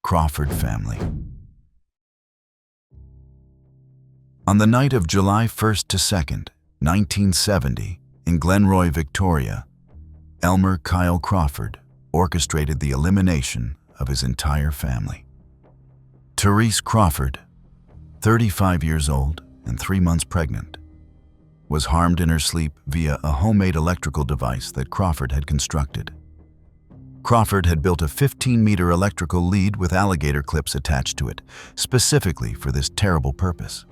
Crawford family. On the night of July 1st to 2nd, 1970, in Glenroy, Victoria, Elmer Kyle Crawford orchestrated the elimination of his entire family. Therese Crawford, 35 years old and 3 months pregnant, was harmed in her sleep via a homemade electrical device that Crawford had constructed. Crawford had built a 15-meter electrical lead with alligator clips attached to it, specifically for this terrible purpose.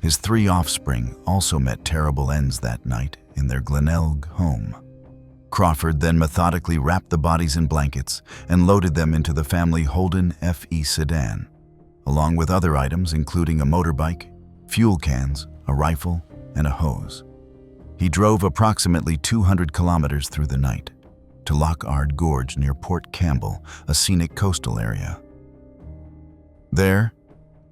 His 3 offspring also met terrible ends that night in their Glenelg home. Crawford then methodically wrapped the bodies in blankets and loaded them into the family Holden FE sedan, along with other items including a motorbike, fuel cans, a rifle, and a hose. He drove approximately 200 kilometers through the night to Lockard Gorge near Port Campbell, a scenic coastal area. There,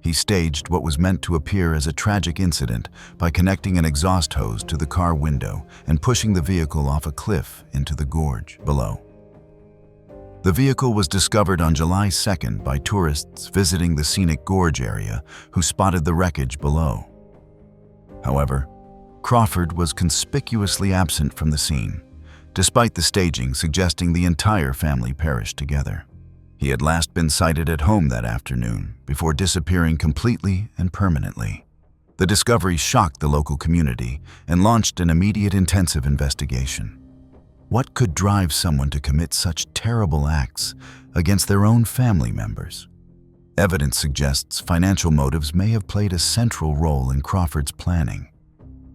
he staged what was meant to appear as a tragic incident by connecting an exhaust hose to the car window and pushing the vehicle off a cliff into the gorge below. The vehicle was discovered on July 2nd by tourists visiting the scenic gorge area who spotted the wreckage below. However, Crawford was conspicuously absent from the scene, despite the staging suggesting the entire family perished together. He had last been sighted at home that afternoon before disappearing completely and permanently. The discovery shocked the local community and launched an immediate intensive investigation. What could drive someone to commit such terrible acts against their own family members? Evidence suggests financial motives may have played a central role in Crawford's planning.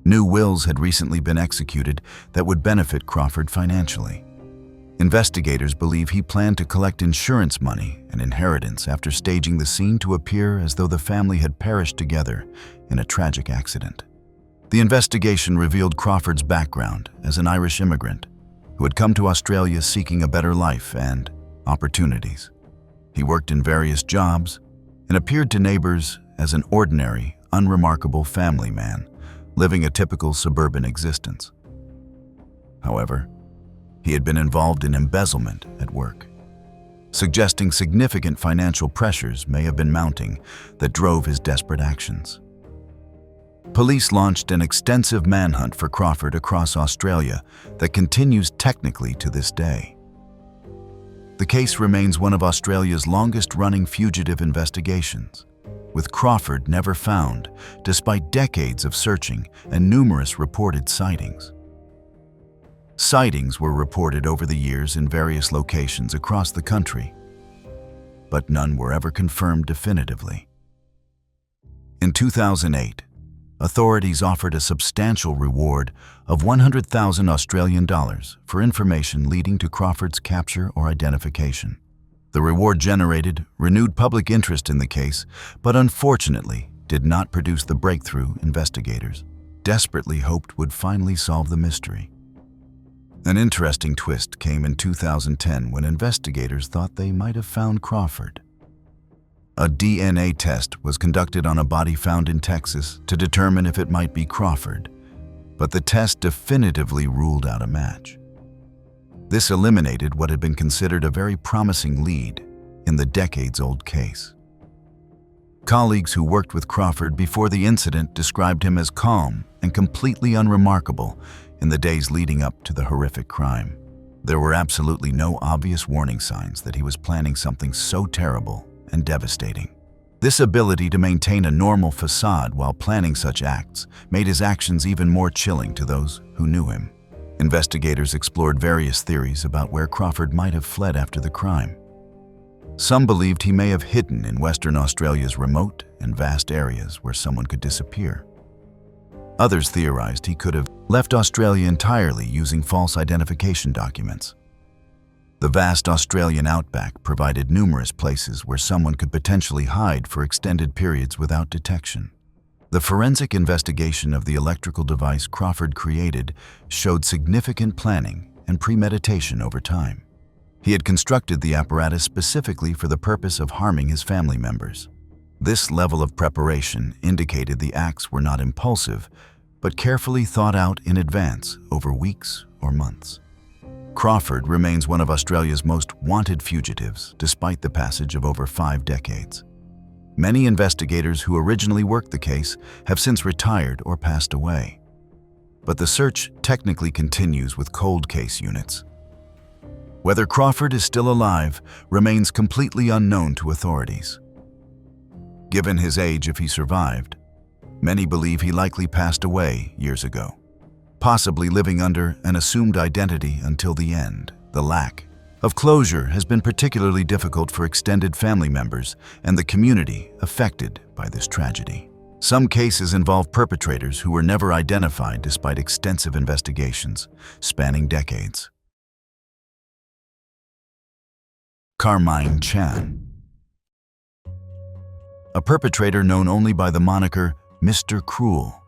New wills had recently been executed that would benefit Crawford financially. Investigators believe he planned to collect insurance money and inheritance after staging the scene to appear as though the family had perished together in a tragic accident. The investigation revealed Crawford's background as an Irish immigrant who had come to Australia seeking a better life and opportunities. He worked in various jobs and appeared to neighbors as an ordinary, unremarkable family man living a typical suburban existence. However, he had been involved in embezzlement at work, suggesting significant financial pressures may have been mounting that drove his desperate actions. Police launched an extensive manhunt for Crawford across Australia that continues technically to this day. The case remains one of Australia's longest-running fugitive investigations, with Crawford never found, despite decades of searching and numerous reported sightings. Sightings were reported over the years in various locations across the country, but none were ever confirmed definitively. In 2008, authorities offered a substantial reward of 100,000 Australian dollars for information leading to Crawford's capture or identification. The reward generated renewed public interest in the case, but unfortunately did not produce the breakthrough investigators desperately hoped would finally solve the mystery. An interesting twist came in 2010 when investigators thought they might have found Crawford. A DNA test was conducted on a body found in Texas to determine if it might be Crawford, but the test definitively ruled out a match. This eliminated what had been considered a very promising lead in the decades-old case. Colleagues who worked with Crawford before the incident described him as calm and completely unremarkable in the days leading up to the horrific crime. There were absolutely no obvious warning signs that he was planning something so terrible and devastating. This ability to maintain a normal facade while planning such acts made his actions even more chilling to those who knew him. Investigators explored various theories about where Crawford might have fled after the crime. Some believed he may have hidden in Western Australia's remote and vast areas where someone could disappear. Others theorized he could have left Australia entirely using false identification documents. The vast Australian outback provided numerous places where someone could potentially hide for extended periods without detection. The forensic investigation of the electrical device Crawford created showed significant planning and premeditation over time. He had constructed the apparatus specifically for the purpose of harming his family members. This level of preparation indicated the acts were not impulsive, but carefully thought out in advance over weeks or months. Crawford remains one of Australia's most wanted fugitives, despite the passage of over 5 decades. Many investigators who originally worked the case have since retired or passed away. But the search technically continues with cold case units. Whether Crawford is still alive remains completely unknown to authorities. Given his age, if he survived, many believe he likely passed away years ago, possibly living under an assumed identity until the end. The lack of closure has been particularly difficult for extended family members and the community affected by this tragedy. Some cases involve perpetrators who were never identified despite extensive investigations spanning decades. Carmine Chan. A perpetrator known only by the moniker Mr. Cruel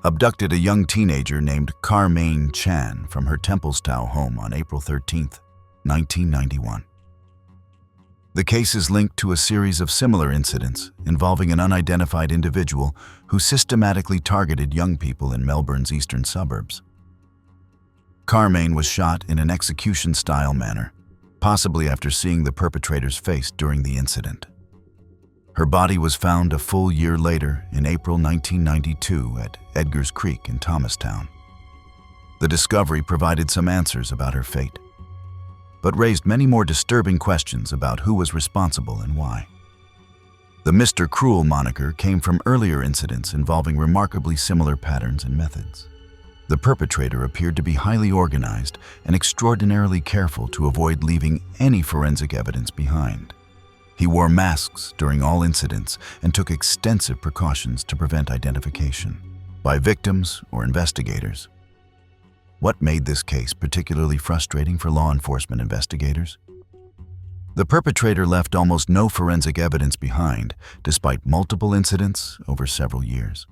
abducted a young teenager named Carmine Chan from her Templestowe home on April 13, 1991. The case is linked to a series of similar incidents involving an unidentified individual who systematically targeted young people in Melbourne's eastern suburbs. Carmine was shot in an execution-style manner, possibly after seeing the perpetrator's face during the incident. Her body was found a full year later in April 1992 at Edgar's Creek in Thomastown. The discovery provided some answers about her fate, but raised many more disturbing questions about who was responsible and why. The Mr. Cruel moniker came from earlier incidents involving remarkably similar patterns and methods. The perpetrator appeared to be highly organized and extraordinarily careful to avoid leaving any forensic evidence behind. He wore masks during all incidents and took extensive precautions to prevent identification by victims or investigators. What made this case particularly frustrating for law enforcement investigators? The perpetrator left almost no forensic evidence behind, despite multiple incidents over several years.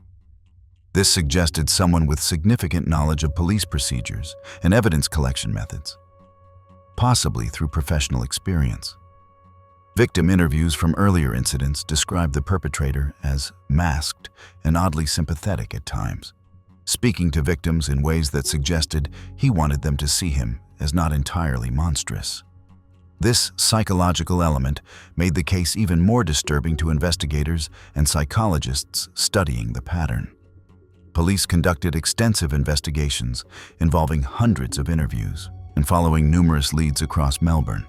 This suggested someone with significant knowledge of police procedures and evidence collection methods, possibly through professional experience. Victim interviews from earlier incidents described the perpetrator as masked and oddly sympathetic at times, speaking to victims in ways that suggested he wanted them to see him as not entirely monstrous. This psychological element made the case even more disturbing to investigators and psychologists studying the pattern. Police conducted extensive investigations involving hundreds of interviews, and following numerous leads across Melbourne,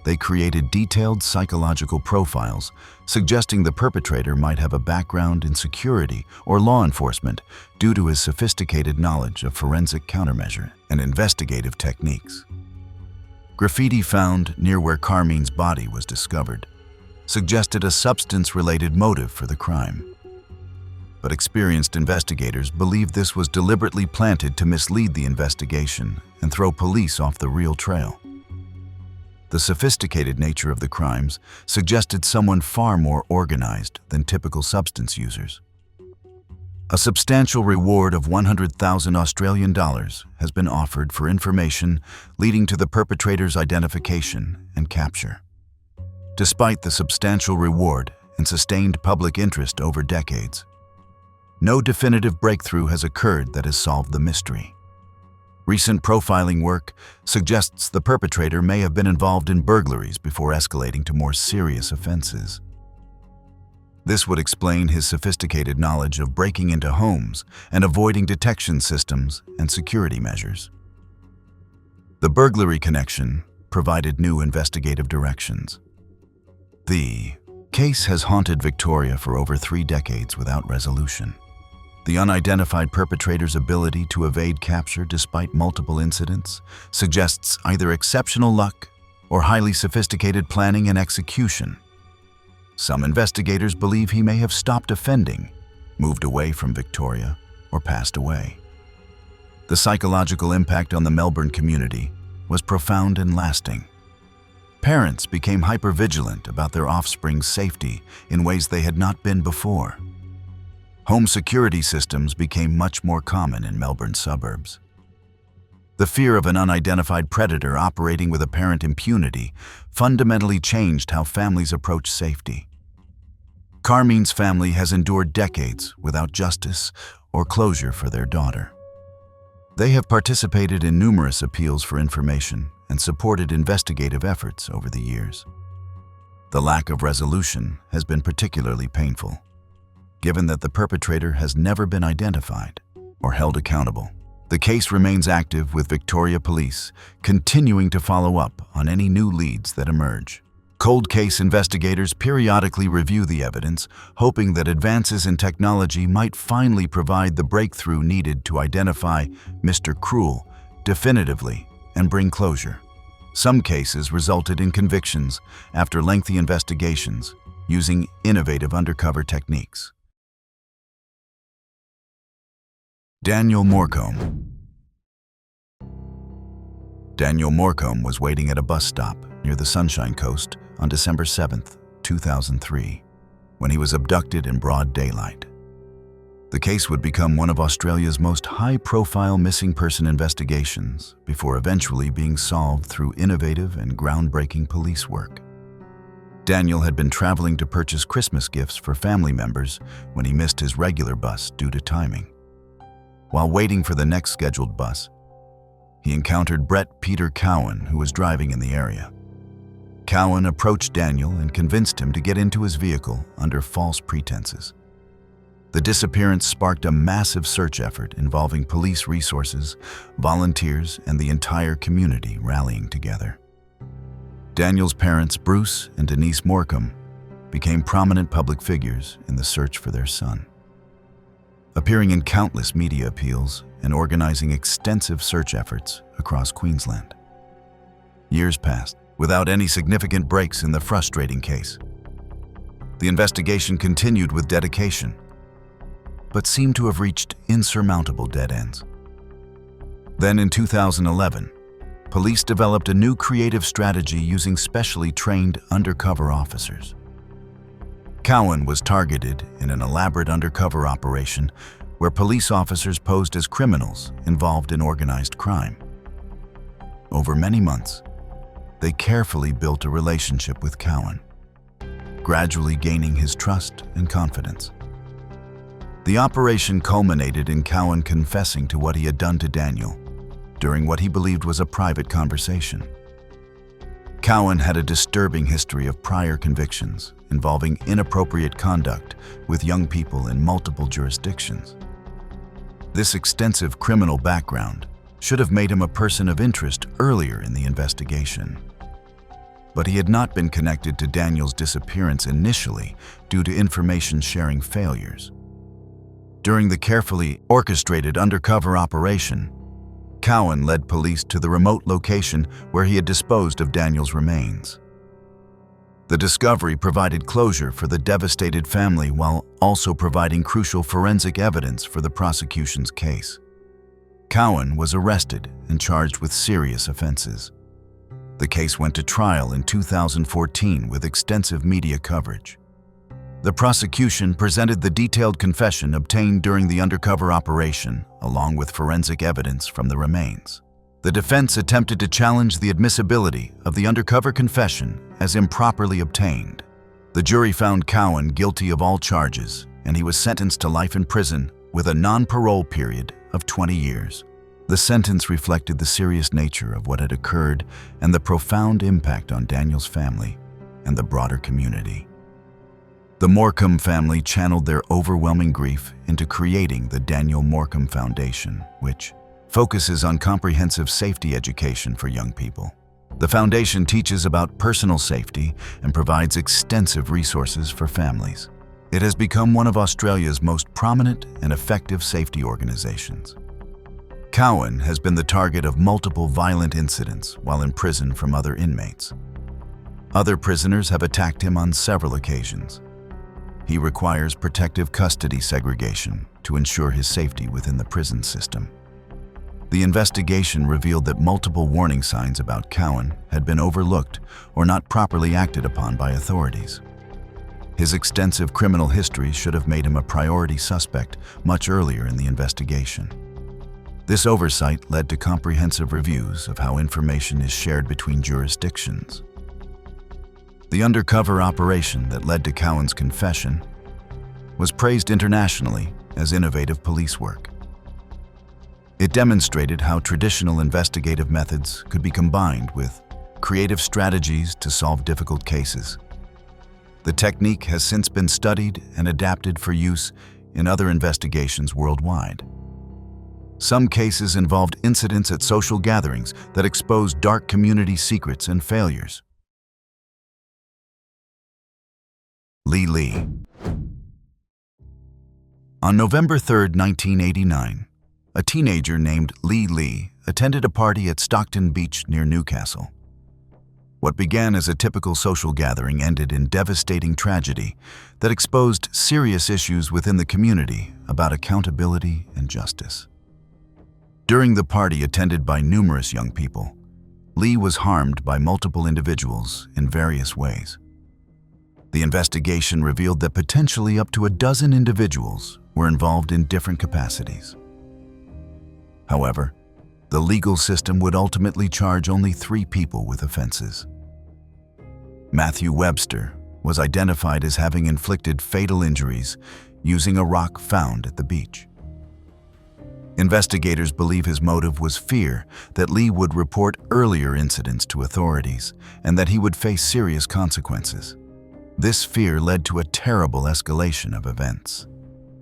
they created detailed psychological profiles suggesting the perpetrator might have a background in security or law enforcement due to his sophisticated knowledge of forensic countermeasure and investigative techniques. Graffiti found near where Carmine's body was discovered suggested a substance-related motive for the crime. But experienced investigators believed this was deliberately planted to mislead the investigation and throw police off the real trail. The sophisticated nature of the crimes suggested someone far more organized than typical substance users. A substantial reward of 100,000 Australian dollars has been offered for information leading to the perpetrator's identification and capture. Despite the substantial reward and sustained public interest over decades, no definitive breakthrough has occurred that has solved the mystery. Recent profiling work suggests the perpetrator may have been involved in burglaries before escalating to more serious offenses. This would explain his sophisticated knowledge of breaking into homes and avoiding detection systems and security measures. The burglary connection provided new investigative directions. The case has haunted Victoria for over 3 decades without resolution. The unidentified perpetrator's ability to evade capture despite multiple incidents suggests either exceptional luck or highly sophisticated planning and execution. Some investigators believe he may have stopped offending, moved away from Victoria, or passed away. The psychological impact on the Melbourne community was profound and lasting. Parents became hypervigilant about their offspring's safety in ways they had not been before. Home security systems became much more common in Melbourne suburbs. The fear of an unidentified predator operating with apparent impunity fundamentally changed how families approach safety. Carmine's family has endured decades without justice or closure for their daughter. They have participated in numerous appeals for information and supported investigative efforts over the years. The lack of resolution has been particularly painful, given that the perpetrator has never been identified or held accountable. The case remains active, with Victoria Police continuing to follow up on any new leads that emerge. Cold case investigators periodically review the evidence, hoping that advances in technology might finally provide the breakthrough needed to identify Mr. Cruel definitively and bring closure. Some cases resulted in convictions after lengthy investigations using innovative undercover techniques. Daniel Morecombe. Daniel Morecombe was waiting at a bus stop near the Sunshine Coast on December 7, 2003, when he was abducted in broad daylight. The case would become one of Australia's most high-profile missing person investigations before eventually being solved through innovative and groundbreaking police work. Daniel had been traveling to purchase Christmas gifts for family members when he missed his regular bus due to timing. While waiting for the next scheduled bus, he encountered Brett Peter Cowan, who was driving in the area. Cowan approached Daniel and convinced him to get into his vehicle under false pretenses. The disappearance sparked a massive search effort involving police resources, volunteers, and the entire community rallying together. Daniel's parents, Bruce and Denise Morecombe, became prominent public figures in the search for their son, appearing in countless media appeals and organizing extensive search efforts across Queensland. Years passed without any significant breaks in the frustrating case. The investigation continued with dedication, but seemed to have reached insurmountable dead ends. Then in 2011, police developed a new creative strategy using specially trained undercover officers. Cowan was targeted in an elaborate undercover operation where police officers posed as criminals involved in organized crime. Over many months, they carefully built a relationship with Cowan, gradually gaining his trust and confidence. The operation culminated in Cowan confessing to what he had done to Daniel during what he believed was a private conversation. Cowan had a disturbing history of prior convictions involving inappropriate conduct with young people in multiple jurisdictions. This extensive criminal background should have made him a person of interest earlier in the investigation. But he had not been connected to Daniel's disappearance initially due to information-sharing failures. During the carefully orchestrated undercover operation, Cowan led police to the remote location where he had disposed of Daniel's remains. The discovery provided closure for the devastated family while also providing crucial forensic evidence for the prosecution's case. Cowan was arrested and charged with serious offenses. The case went to trial in 2014 with extensive media coverage. The prosecution presented the detailed confession obtained during the undercover operation, along with forensic evidence from the remains. The defense attempted to challenge the admissibility of the undercover confession as improperly obtained. The jury found Cowan guilty of all charges, and he was sentenced to life in prison with a non-parole period of 20 years. The sentence reflected the serious nature of what had occurred and the profound impact on Daniel's family and the broader community. The Morecombe family channeled their overwhelming grief into creating the Daniel Morecombe Foundation, which focuses on comprehensive safety education for young people. The foundation teaches about personal safety and provides extensive resources for families. It has become one of Australia's most prominent and effective safety organizations. Cowan has been the target of multiple violent incidents while in prison from other inmates. Other prisoners have attacked him on several occasions. He requires protective custody segregation to ensure his safety within the prison system. The investigation revealed that multiple warning signs about Cowan had been overlooked or not properly acted upon by authorities. His extensive criminal history should have made him a priority suspect much earlier in the investigation. This oversight led to comprehensive reviews of how information is shared between jurisdictions. The undercover operation that led to Cowan's confession was praised internationally as innovative police work. It demonstrated how traditional investigative methods could be combined with creative strategies to solve difficult cases. The technique has since been studied and adapted for use in other investigations worldwide. Some cases involved incidents at social gatherings that exposed dark community secrets and failures. Lee. On November 3, 1989, a teenager named Lee attended a party at Stockton Beach near Newcastle. What began as a typical social gathering ended in devastating tragedy that exposed serious issues within the community about accountability and justice. During the party attended by numerous young people, Lee was harmed by multiple individuals in various ways. The investigation revealed that potentially up to a dozen individuals were involved in different capacities. However, the legal system would ultimately charge only 3 people with offenses. Matthew Webster was identified as having inflicted fatal injuries using a rock found at the beach. Investigators believe his motive was fear that Lee would report earlier incidents to authorities and that he would face serious consequences. This fear led to a terrible escalation of events.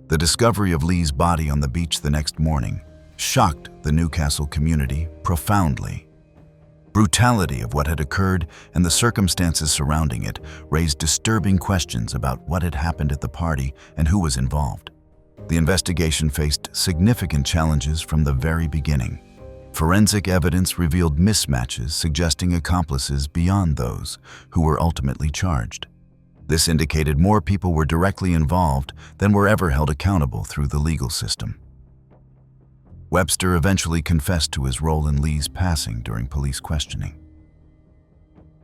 The discovery of Lee's body on the beach the next morning shocked the Newcastle community profoundly. Brutality of what had occurred and the circumstances surrounding it raised disturbing questions about what had happened at the party and who was involved. The investigation faced significant challenges from the very beginning. Forensic evidence revealed mismatches suggesting accomplices beyond those who were ultimately charged. This indicated more people were directly involved than were ever held accountable through the legal system. Webster eventually confessed to his role in Lee's passing during police questioning.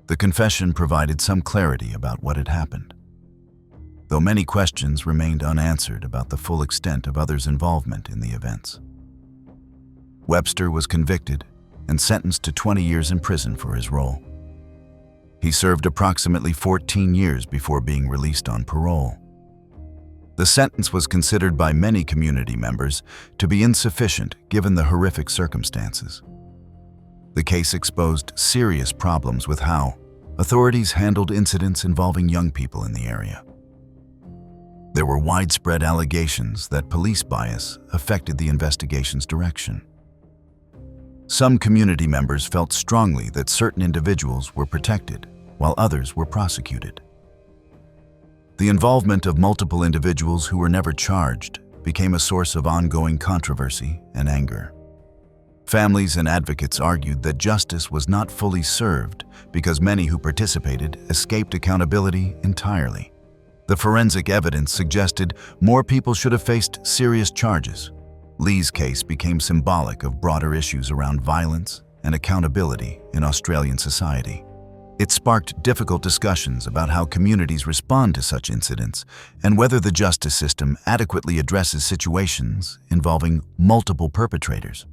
The confession provided some clarity about what had happened, though many questions remained unanswered about the full extent of others' involvement in the events. Webster was convicted and sentenced to 20 years in prison for his role. He served approximately 14 years before being released on parole. The sentence was considered by many community members to be insufficient given the horrific circumstances. The case exposed serious problems with how authorities handled incidents involving young people in the area. There were widespread allegations that police bias affected the investigation's direction. Some community members felt strongly that certain individuals were protected, while others were prosecuted. The involvement of multiple individuals who were never charged became a source of ongoing controversy and anger. Families and advocates argued that justice was not fully served because many who participated escaped accountability entirely. The forensic evidence suggested more people should have faced serious charges. Lee's case became symbolic of broader issues around violence and accountability in Australian society. It sparked difficult discussions about how communities respond to such incidents and whether the justice system adequately addresses situations involving multiple perpetrators.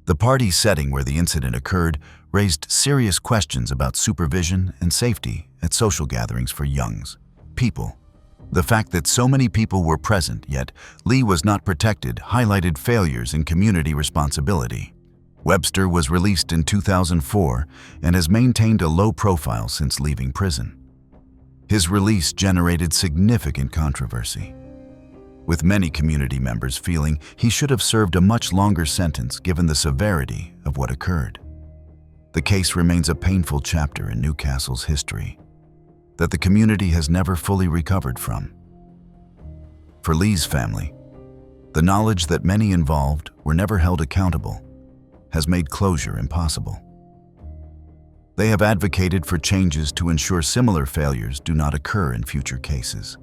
The party setting where the incident occurred raised serious questions about supervision and safety at social gatherings for young people. The fact that so many people were present, yet Lee was not protected, highlighted failures in community responsibility. Webster was released in 2004 and has maintained a low profile since leaving prison. His release generated significant controversy, with many community members feeling he should have served a much longer sentence given the severity of what occurred. The case remains a painful chapter in Newcastle's history that the community has never fully recovered from. For Lee's family, the knowledge that many involved were never held accountable has made closure impossible. They have advocated for changes to ensure similar failures do not occur in future cases.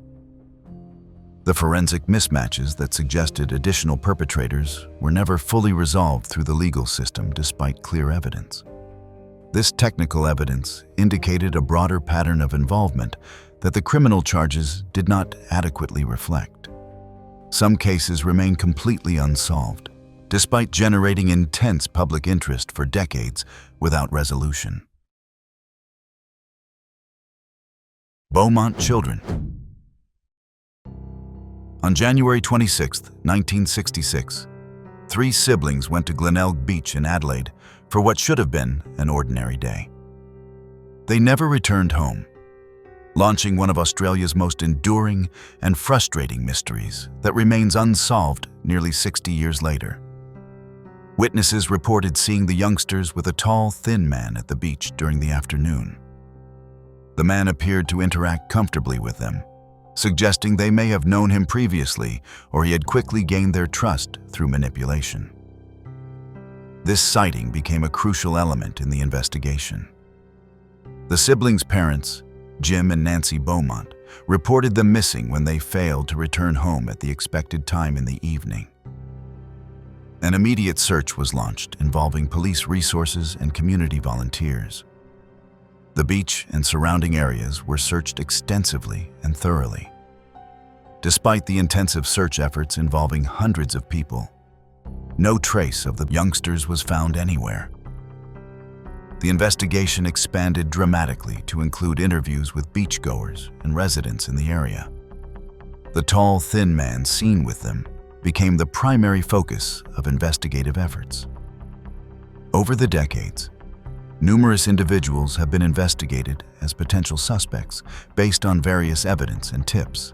The forensic mismatches that suggested additional perpetrators were never fully resolved through the legal system despite clear evidence. This technical evidence indicated a broader pattern of involvement that the criminal charges did not adequately reflect. Some cases remain completely unsolved, despite generating intense public interest for decades without resolution. Beaumont children. On January 26, 1966, three siblings went to Glenelg Beach in Adelaide for what should have been an ordinary day. They never returned home, launching one of Australia's most enduring and frustrating mysteries that remains unsolved nearly 60 years later. Witnesses reported seeing the youngsters with a tall, thin man at the beach during the afternoon. The man appeared to interact comfortably with them, suggesting they may have known him previously or he had quickly gained their trust through manipulation. This sighting became a crucial element in the investigation. The siblings' parents, Jim and Nancy Beaumont, reported them missing when they failed to return home at the expected time in the evening. An immediate search was launched involving police resources and community volunteers. The beach and surrounding areas were searched extensively and thoroughly. Despite the intensive search efforts involving hundreds of people, no trace of the youngsters was found anywhere. The investigation expanded dramatically to include interviews with beachgoers and residents in the area. The tall, thin man seen with them became the primary focus of investigative efforts. Over the decades, numerous individuals have been investigated as potential suspects based on various evidence and tips.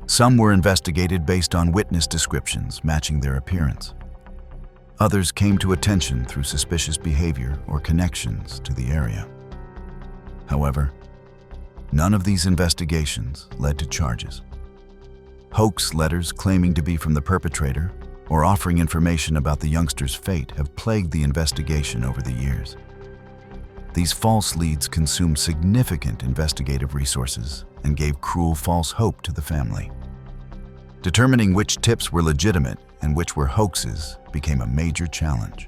Some were investigated based on witness descriptions matching their appearance. Others came to attention through suspicious behavior or connections to the area. However, none of these investigations led to charges. Hoax letters claiming to be from the perpetrator or offering information about the youngster's fate have plagued the investigation over the years. These false leads consumed significant investigative resources and gave cruel false hope to the family. Determining which tips were legitimate and which were hoaxes became a major challenge.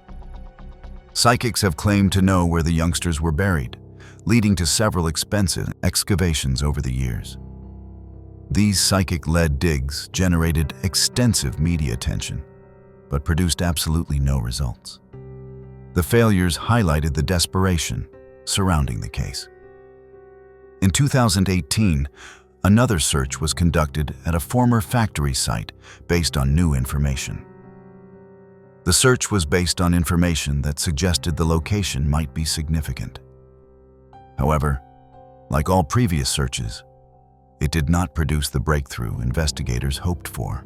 Psychics have claimed to know where the youngsters were buried, leading to several expensive excavations over the years. These psychic-led digs generated extensive media attention, but produced absolutely no results. The failures highlighted the desperation surrounding the case. In 2018, another search was conducted at a former factory site based on new information. The search was based on information that suggested the location might be significant. However, like all previous searches, it did not produce the breakthrough investigators hoped for.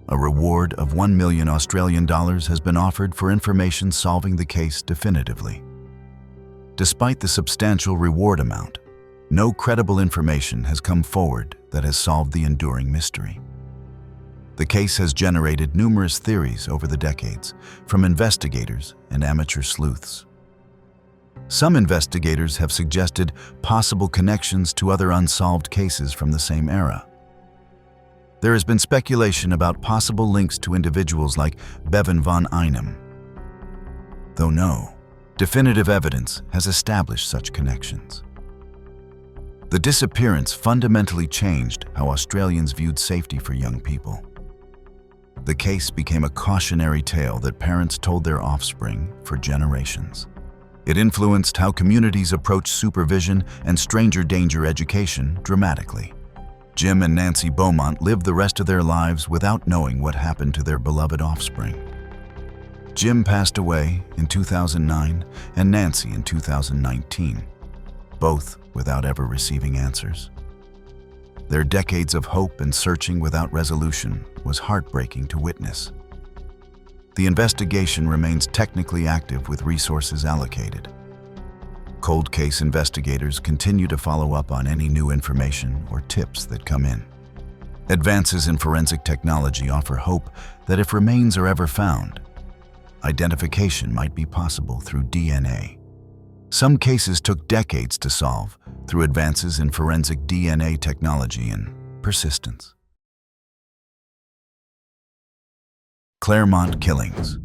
A reward of $1 million Australian dollars has been offered for information solving the case definitively. Despite the substantial reward amount, no credible information has come forward that has solved the enduring mystery. The case has generated numerous theories over the decades from investigators and amateur sleuths. Some investigators have suggested possible connections to other unsolved cases from the same era. There has been speculation about possible links to individuals like Bevan von Einem, though no definitive evidence has established such connections. The disappearance fundamentally changed how Australians viewed safety for young people. The case became a cautionary tale that parents told their offspring for generations. It influenced how communities approach supervision and stranger danger education dramatically. Jim and Nancy Beaumont lived the rest of their lives without knowing what happened to their beloved offspring. Jim passed away in 2009 and Nancy in 2019, both without ever receiving answers. Their decades of hope and searching without resolution was heartbreaking to witness. The investigation remains technically active with resources allocated. Cold case investigators continue to follow up on any new information or tips that come in. Advances in forensic technology offer hope that if remains are ever found, identification might be possible through DNA. Some cases took decades to solve through advances in forensic DNA technology and persistence. Claremont killings.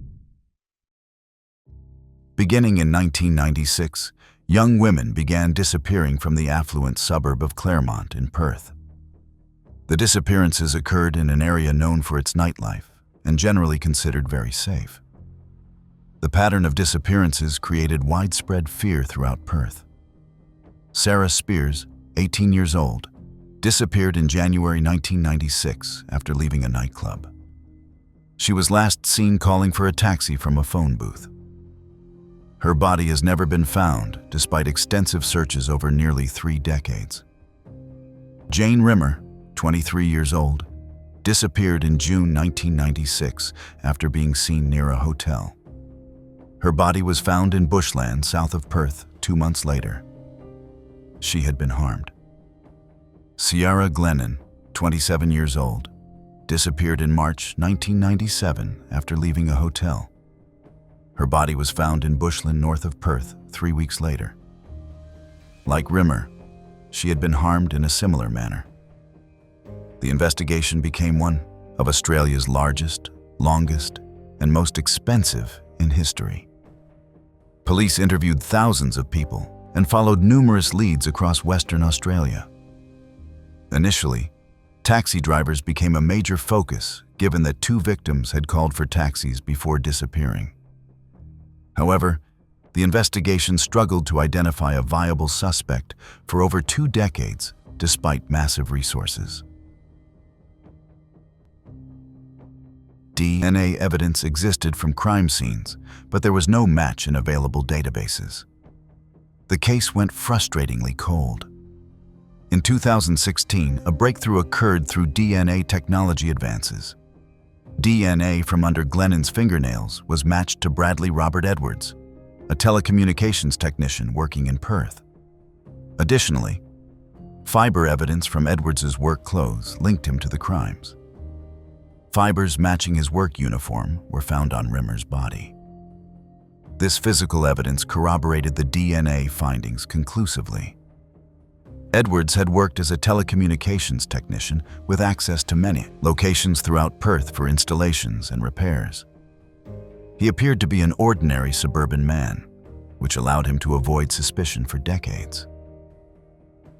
Beginning in 1996, young women began disappearing from the affluent suburb of Claremont in Perth. The disappearances occurred in an area known for its nightlife and generally considered very safe. The pattern of disappearances created widespread fear throughout Perth. Sarah Spears, 18 years old, disappeared in January 1996 after leaving a nightclub. She was last seen calling for a taxi from a phone booth. Her body has never been found, despite extensive searches over nearly 3 decades. Jane Rimmer, 23 years old, disappeared in June 1996 after being seen near a hotel. Her body was found in bushland south of Perth 2 months later. She had been harmed. Ciara Glennon, 27 years old, disappeared in March 1997 after leaving a hotel. Her body was found in bushland north of Perth 3 weeks later. Like Rimmer, she had been harmed in a similar manner. The investigation became one of Australia's largest, longest, and most expensive in history. Police interviewed thousands of people and followed numerous leads across Western Australia. Initially, taxi drivers became a major focus given that 2 victims had called for taxis before disappearing. However, the investigation struggled to identify a viable suspect for over 2 decades despite massive resources. DNA evidence existed from crime scenes, but there was no match in available databases. The case went frustratingly cold. In 2016, a breakthrough occurred through DNA technology advances. DNA from under Glennon's fingernails was matched to Bradley Robert Edwards, a telecommunications technician working in Perth. Additionally, fiber evidence from Edwards's work clothes linked him to the crimes. Fibers matching his work uniform were found on Rimmer's body. This physical evidence corroborated the DNA findings conclusively. Edwards had worked as a telecommunications technician with access to many locations throughout Perth for installations and repairs. He appeared to be an ordinary suburban man, which allowed him to avoid suspicion for decades.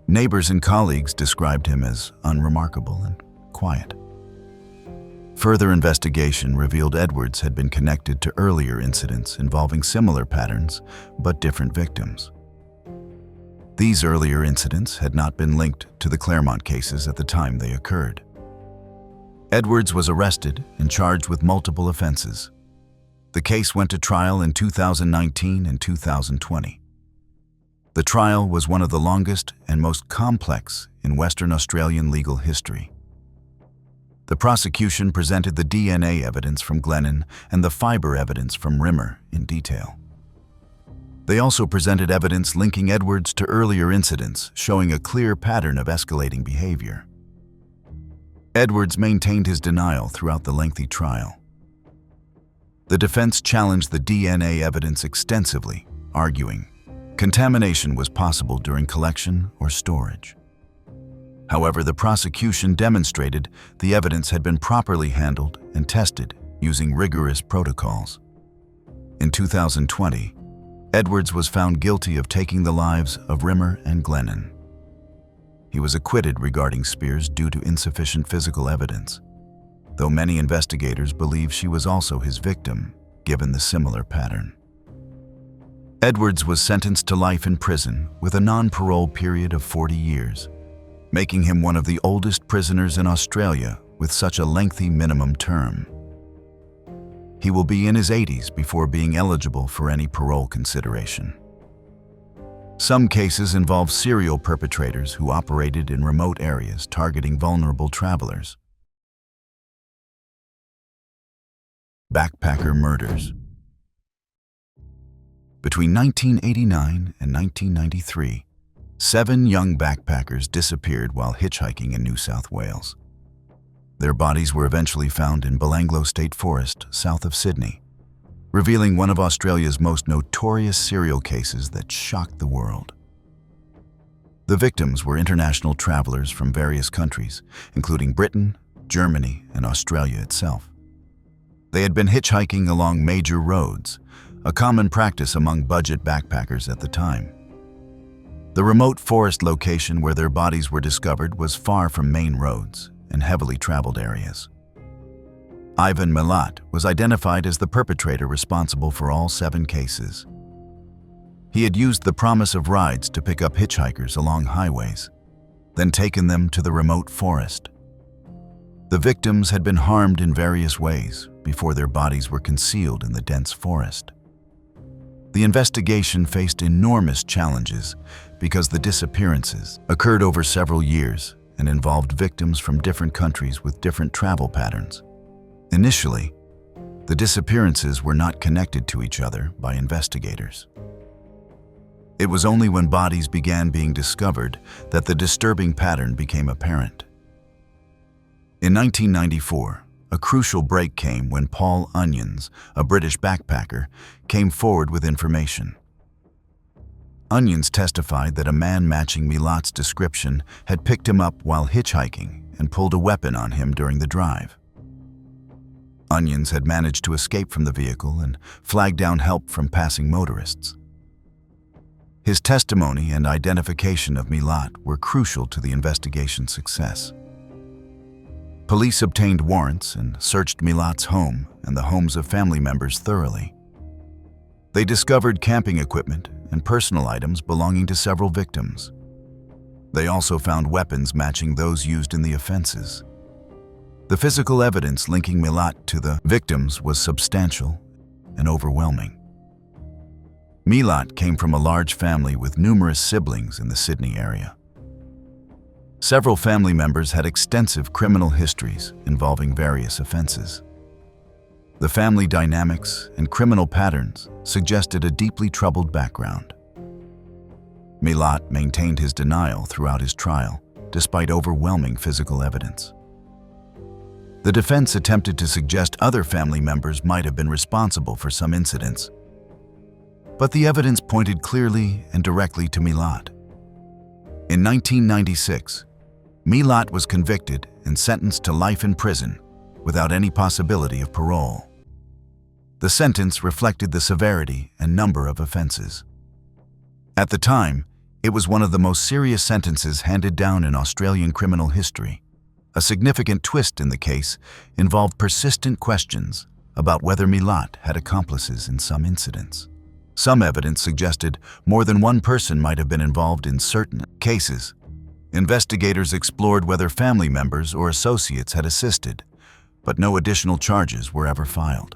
Neighbors and colleagues described him as unremarkable and quiet. Further investigation revealed Edwards had been connected to earlier incidents involving similar patterns but different victims. These earlier incidents had not been linked to the Claremont cases at the time they occurred. Edwards was arrested and charged with multiple offenses. The case went to trial in 2019 and 2020. The trial was one of the longest and most complex in Western Australian legal history. The prosecution presented the DNA evidence from Glennon and the fiber evidence from Rimmer in detail. They also presented evidence linking Edwards to earlier incidents, showing a clear pattern of escalating behavior. Edwards maintained his denial throughout the lengthy trial. The defense challenged the DNA evidence extensively, arguing contamination was possible during collection or storage. However, the prosecution demonstrated the evidence had been properly handled and tested using rigorous protocols. In 2020, Edwards was found guilty of taking the lives of Rimmer and Glennon. He was acquitted regarding Spears due to insufficient physical evidence, though many investigators believe she was also his victim, given the similar pattern. Edwards was sentenced to life in prison with a non-parole period of 40 years, making him one of the oldest prisoners in Australia with such a lengthy minimum term. He will be in his 80s before being eligible for any parole consideration. Some cases involve serial perpetrators who operated in remote areas targeting vulnerable travelers. Backpacker murders. Between 1989 and 1993, 7 young backpackers disappeared while hitchhiking in New South Wales. Their bodies were eventually found in Belanglo State Forest, south of Sydney, revealing one of Australia's most notorious serial cases that shocked the world. The victims were international travelers from various countries, including Britain, Germany, and Australia itself. They had been hitchhiking along major roads, a common practice among budget backpackers at the time. The remote forest location where their bodies were discovered was far from main roads and heavily traveled areas. Ivan Milat was identified as the perpetrator responsible for all 7 cases. He had used the promise of rides to pick up hitchhikers along highways, then taken them to the remote forest. The victims had been harmed in various ways, before their bodies were concealed in the dense forest. The investigation faced enormous challenges because the disappearances occurred over several years and involved victims from different countries with different travel patterns. Initially, the disappearances were not connected to each other by investigators. It was only when bodies began being discovered that the disturbing pattern became apparent. In 1994, a crucial break came when Paul Onions, a British backpacker, came forward with information. Onions testified that a man matching Milat's description had picked him up while hitchhiking and pulled a weapon on him during the drive. Onions had managed to escape from the vehicle and flagged down help from passing motorists. His testimony and identification of Milat were crucial to the investigation's success. Police obtained warrants and searched Milat's home and the homes of family members thoroughly. They discovered camping equipment and personal items belonging to several victims. They also found weapons matching those used in the offenses. The physical evidence linking Milat to the victims was substantial and overwhelming. Milat came from a large family with numerous siblings in the Sydney area. Several family members had extensive criminal histories involving various offenses. The family dynamics and criminal patterns suggested a deeply troubled background. Milat maintained his denial throughout his trial, despite overwhelming physical evidence. The defense attempted to suggest other family members might have been responsible for some incidents, but the evidence pointed clearly and directly to Milat. In 1996, Milat was convicted and sentenced to life in prison without any possibility of parole. The sentence reflected the severity and number of offenses. At the time, it was one of the most serious sentences handed down in Australian criminal history. A significant twist in the case involved persistent questions about whether Milat had accomplices in some incidents. Some evidence suggested more than one person might have been involved in certain cases. Investigators explored whether family members or associates had assisted, but no additional charges were ever filed.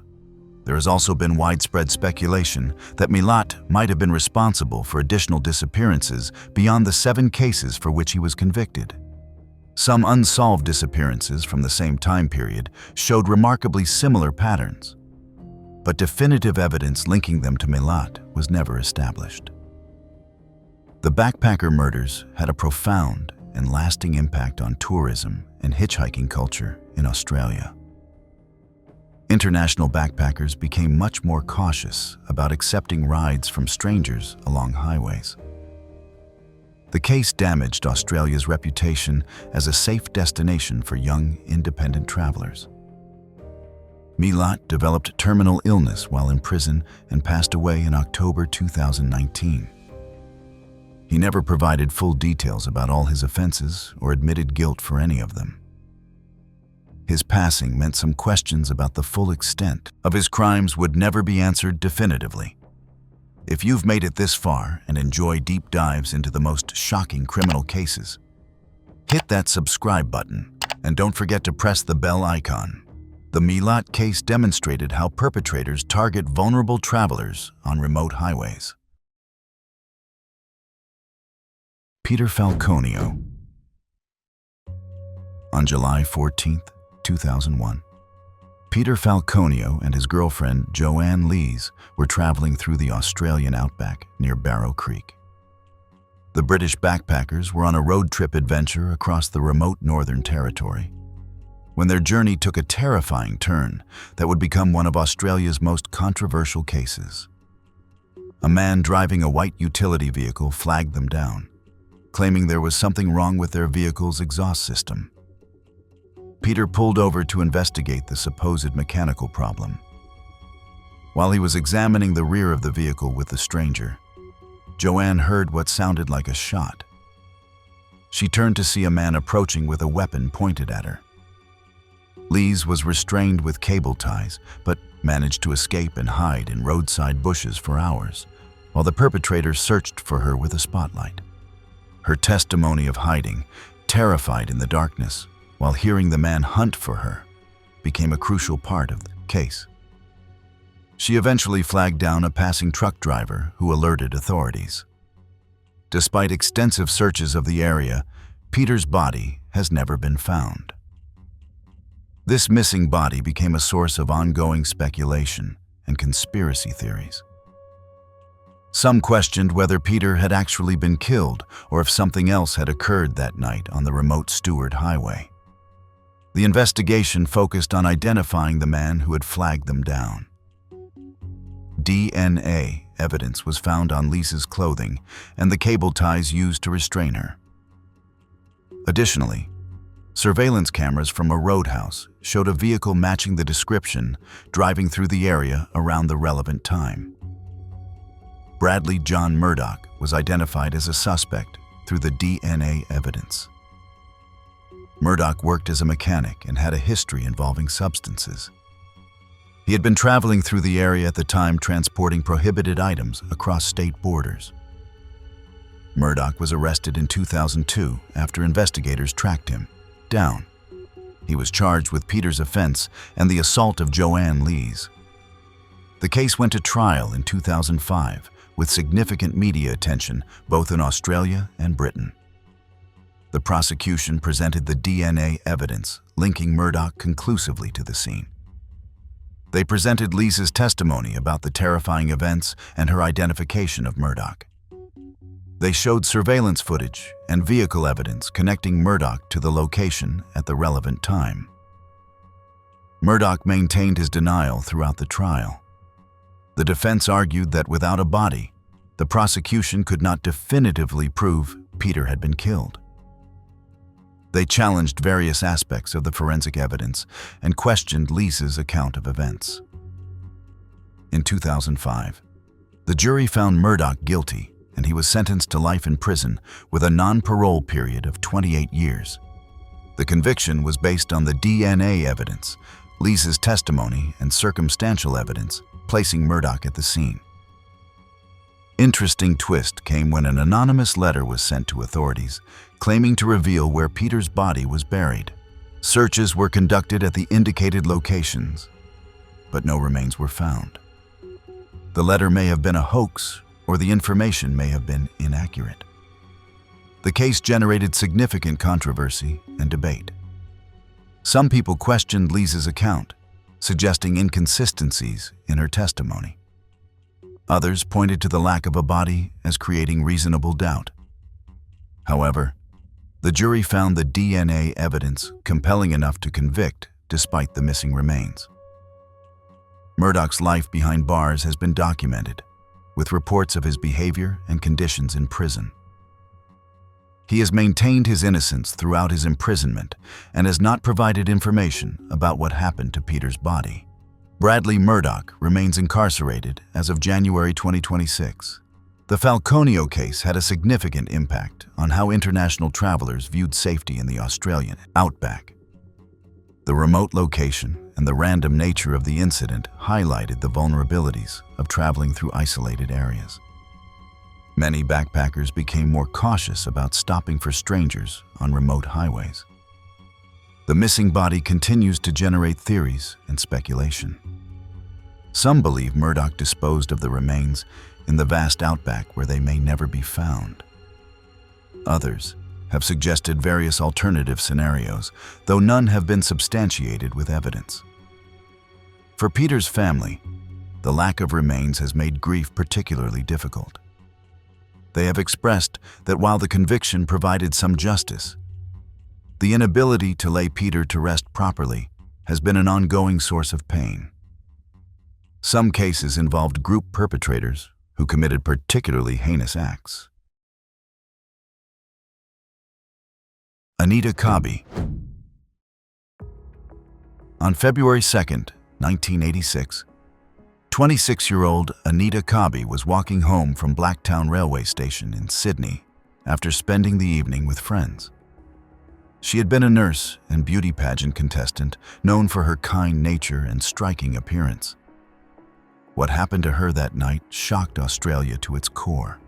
There has also been widespread speculation that Milat might have been responsible for additional disappearances beyond the 7 cases for which he was convicted. Some unsolved disappearances from the same time period showed remarkably similar patterns, but definitive evidence linking them to Milat was never established. The backpacker murders had a profound and lasting impact on tourism and hitchhiking culture in Australia. International backpackers became much more cautious about accepting rides from strangers along highways. The case damaged Australia's reputation as a safe destination for young, independent travelers. Milat developed terminal illness while in prison and passed away in October 2019. He never provided full details about all his offenses or admitted guilt for any of them. His passing meant some questions about the full extent of his crimes would never be answered definitively. If you've made it this far and enjoy deep dives into the most shocking criminal cases, hit that subscribe button and don't forget to press the bell icon. The Milat case demonstrated how perpetrators target vulnerable travelers on remote highways. Peter Falconio. On July 14, 2001, Peter Falconio and his girlfriend Joanne Lees were traveling through the Australian outback near Barrow Creek. The British backpackers were on a road trip adventure across the remote Northern Territory, when their journey took a terrifying turn that would become one of Australia's most controversial cases. A man driving a white utility vehicle flagged them down, claiming there was something wrong with their vehicle's exhaust system. Peter pulled over to investigate the supposed mechanical problem. While he was examining the rear of the vehicle with the stranger, Joanne heard what sounded like a shot. She turned to see a man approaching with a weapon pointed at her. Lees was restrained with cable ties, but managed to escape and hide in roadside bushes for hours, while the perpetrator searched for her with a spotlight. Her testimony of hiding, terrified in the darkness, while hearing the man hunt for her, became a crucial part of case. She eventually flagged down a passing truck driver who alerted authorities. Despite extensive searches of the area, Peter's body has never been found. This missing body became a source of ongoing speculation and conspiracy theories. Some questioned whether Peter had actually been killed or if something else had occurred that night on the remote Stewart Highway. The investigation focused on identifying the man who had flagged them down. DNA evidence was found on Lisa's clothing and the cable ties used to restrain her. Additionally, surveillance cameras from a roadhouse showed a vehicle matching the description driving through the area around the relevant time. Bradley John Murdoch was identified as a suspect through the DNA evidence. Murdoch worked as a mechanic and had a history involving substances. He had been traveling through the area at the time transporting prohibited items across state borders. Murdoch was arrested in 2002 after investigators tracked him down. He was charged with Peter's offense and the assault of Joanne Lees. The case went to trial in 2005 with significant media attention both in Australia and Britain. The prosecution presented the DNA evidence linking Murdoch conclusively to the scene. They presented Lisa's testimony about the terrifying events and her identification of Murdoch. They showed surveillance footage and vehicle evidence connecting Murdoch to the location at the relevant time. Murdoch maintained his denial throughout the trial. The defense argued that without a body, the prosecution could not definitively prove Peter had been killed. They challenged various aspects of the forensic evidence and questioned Lisa's account of events. In 2005, the jury found Murdoch guilty and he was sentenced to life in prison with a non-parole period of 28 years. The conviction was based on the DNA evidence, Lisa's testimony, and circumstantial evidence, placing Murdoch at the scene. Interesting twist came when an anonymous letter was sent to authorities, claiming to reveal where Peter's body was buried. Searches were conducted at the indicated locations, but no remains were found. The letter may have been a hoax, or the information may have been inaccurate. The case generated significant controversy and debate. Some people questioned Lisa's account, suggesting inconsistencies in her testimony. Others pointed to the lack of a body as creating reasonable doubt. However, the jury found the DNA evidence compelling enough to convict despite the missing remains. Murdoch's life behind bars has been documented, with reports of his behavior and conditions in prison. He has maintained his innocence throughout his imprisonment and has not provided information about what happened to Peter's body. Bradley Murdoch remains incarcerated as of January 2026. The Falconio case had a significant impact on how international travelers viewed safety in the Australian outback. The remote location and the random nature of the incident highlighted the vulnerabilities of traveling through isolated areas. Many backpackers became more cautious about stopping for strangers on remote highways. The missing body continues to generate theories and speculation. Some believe Murdoch disposed of the remains in the vast outback where they may never be found. Others have suggested various alternative scenarios, though none have been substantiated with evidence. For Peter's family, the lack of remains has made grief particularly difficult. They have expressed that while the conviction provided some justice, the inability to lay Peter to rest properly has been an ongoing source of pain. Some cases involved group perpetrators who committed particularly heinous acts. Anita Kabi. On February 2, 1986, 26-year-old Anita Kabi was walking home from Blacktown Railway Station in Sydney after spending the evening with friends. She had been a nurse and beauty pageant contestant known for her kind nature and striking appearance. What happened to her that night shocked Australia to its core.